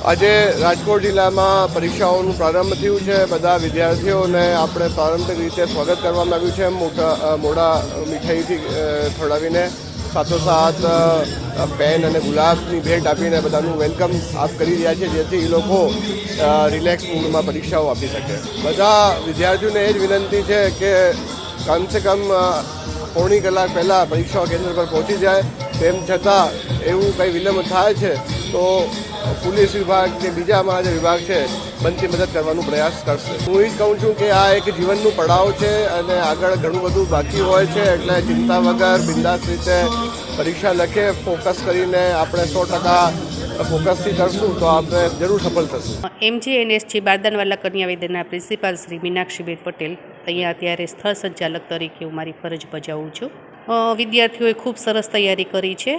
આજે રાજકોટ જિલ્લામાં પરીક્ષાઓનું પ્રારંભ થયું છે। બધા વિદ્યાર્થીઓને આપણે પારંપરિક રીતે સ્વાગત કરવામાં આવ્યું છે। મોડા મીઠાઈથી ખવડાવીને સાથોસાથ પેન અને ગુલાબની ભેટ આપીને બધાનું વેલકમ આપ કરી રહ્યા છે, જેથી એ લોકો રિલેક્સ મૂડમાં પરીક્ષાઓ આપી શકે। બધા વિદ્યાર્થીઓને એ જ વિનંતી છે કે કમસે કમ પોણી કલાક પહેલાં પરીક્ષા કેન્દ્ર પર પહોંચી જાય। તેમ છતાં એવું કંઈ વિલંબ થાય છે તો પોલીસ વિભાગ કે બીજા જે વિભાગ છે બનતી મદદ કરવાનો પ્રયાસ કરશે। હું એ જ કહું છું કે આ એક જીવનનું પડાવ છે અને આગળ ઘણું બધું બાકી હોય છે, એટલે ચિંતા વગર બિંદાસ રીતે પરીક્ષા લખે, ફોકસ કરીને આપણે 100% ફોકસથી કરશું તો આપણે જરૂર સફળ થશું। MGNSG બારદાનવાલા કન્યા વિદ્યાલયના પ્રિન્સિપાલ શ્રી મીનાક્ષીબેન પટેલ અહીંયા અત્યારે સ્થળ સંચાલક તરીકે હું મારી ફરજ બજાવું છું। વિદ્યાર્થીઓએ ખૂબ સરસ તૈયારી કરી છે।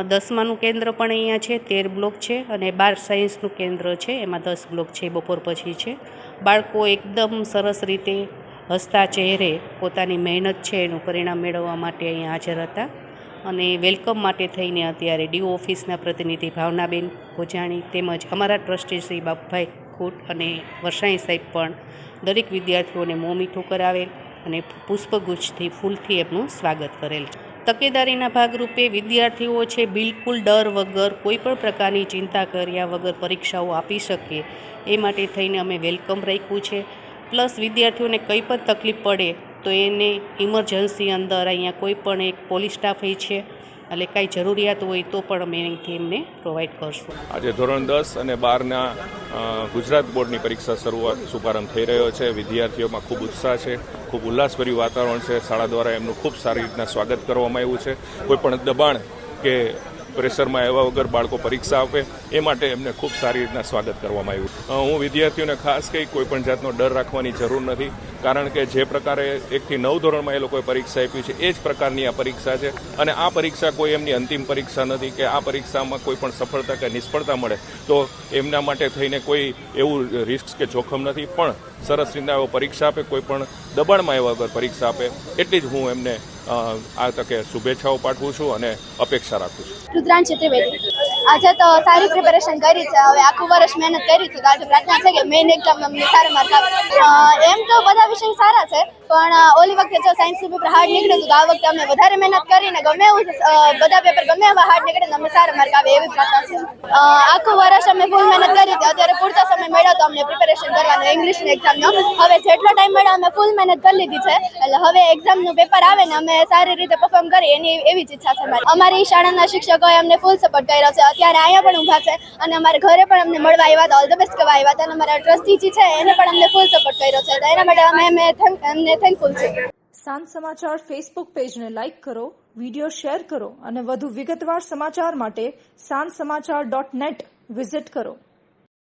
10માનું કેન્દ્ર પણ અહીંયા છે, 13 બ્લોક છે અને 12 સાયન્સનું કેન્દ્ર છે, એમાં 10 બ્લોક છે, બપોર પછી છે। બાળકો એકદમ સરસ રીતે હસતા ચહેરે પોતાની મહેનત છે એનું પરિણામ મેળવવા માટે અહીંયા હાજર હતા અને વેલકમ માટે થઈને અત્યારે ડીઓ ઓફિસના પ્રતિનિધિ ભાવનાબેન ભોજાણી તેમજ અમારા ટ્રસ્ટી શ્રી બાપભાઈ ખોટ અને વરસાણી સાહેબ પણ દરેક વિદ્યાર્થીઓને મોં મીઠું કરાવેલ અને પુષ્પગુચ્છથી ફૂલથી એમનું સ્વાગત કરેલ છે। તકેદારીના ભાગરૂપે વિદ્યાર્થીઓ છે બિલકુલ ડર વગર કોઈપણ પ્રકારની ચિંતા કર્યા વગર પરીક્ષાઓ આપી શકે એ માટે થઈને અમે વેલકમ રાખ્યું છે। પ્લસ વિદ્યાર્થીઓને કંઈ પણ તકલીફ પડે તો એને ઇમરજન્સી અંદર અહીંયા કોઈ પણ એક પોલીસ સ્ટાફ છે, એટલે કાંઈ જરૂરિયાત હોય તો પણ અમે અહીંથી એમને પ્રોવાઈડ કરશું। આજે ધોરણ 10 અને 12ના ગુજરાત બોર્ડની પરીક્ષા શુભારંભ થઈ રહ્યો છે। વિદ્યાર્થીઓમાં ખૂબ ઉત્સાહ છે, ખૂબ ઉલ્લાસભર્યું વાતાવરણ છે। શાળા દ્વારા એમનું ખૂબ સારી રીતના સ્વાગત કરવામાં આવ્યું છે। કોઈપણ દબાણ કે પ્રેશરમાં આવ્યા વગર બાળકો પરીક્ષા આપે એ માટે એમને ખૂબ સારી રીતના સ્વાગત કરવામાં આવ્યું। હું વિદ્યાર્થીઓને ખાસ કંઈ કોઈપણ જાતનો ડર રાખવાની જરૂર નથી, કારણ કે જે પ્રકારે 1 થી 9 ધોરણમાં એ લોકોએ પરીક્ષા આપી છે એ જ પ્રકારની આ પરીક્ષા છે અને આ પરીક્ષા કોઈ એમની અંતિમ પરીક્ષા નથી કે આ પરીક્ષામાં કોઈ પણ સફળતા કે નિષ્ફળતા મળે તો એમના માટે થઈને કોઈ એવું રિસ્ક કે જોખમ નથી, પણ સરસ રીતના એવો પરીક્ષા આપે, કોઈ પણ દબાણમાં આવ્યા વગર પરીક્ષા આપે એટલી જ હું એમને આ તકે શુભેચ્છાઓ પાઠવું છું અને અપેક્ષા રાખું છું। રુદ્રાંશી ત્રિવેદી આજે તો સારી પ્રિપેરેશન કરી છે। હવે આખું વર્ષ મહેનત કરી છે, તો આજે પ્રાર્થના છે કે મેઇન એક્ઝામ અમને સારા માર્ક આવે। એમ તો બધા વિષય સારા છે, પણ ઓલી વખતે જો સાયન્સનું પેપર હાર્ડ નીકળ્યું હતું તો આ વખતે અમે વધારે મહેનત કરીને ગમે એવું બધા પેપર ગમે એવા હાર્ડ નીકળે તો અમને સારા માર્ક આવે એવી પ્રાર્થના છે। આખું વર્ષ અમે ફૂલ મહેનત કરી હતી, અત્યારે પૂરતો સમય મળ્યો તો અમને પ્રિપેરેશન કરવાનો ઇંગ્લિશની એક્ઝામનો। હવે જેટલો ટાઈમ મળ્યો અમે ફૂલ મહેનત કરી લીધી છે, એટલે હવે એક્ઝામનું પેપર આવે ને અમે સારી રીતે પરફોર્મ કરીએ એની એવી જ ઈચ્છા છે મારી। અમારી શાળાના શિક્ષકોએ અમને ફૂલ સપોર્ટ કર્યો છે, અત્યારે અહીંયા પણ ઊભા છે અને અમારે ઘરે પણ અમને મળવા આવ્યા હતા, ઓલ ધ બેસ્ટ કહેવા આવ્યા હતા અને અમારા ટ્રસ્ટીજી છે એને પણ અમને ફૂલ સપોર્ટ કર્યો છે, તો એના માટે એમને થેન્કફુલ છે। સાંજ સમાચાર ફેસબુક પેજને લાઇક કરો, વિડીયો શેર કરો અને વધુ વિગતવાર સમાચાર માટે sanssamachar.net વિઝિટ કરો।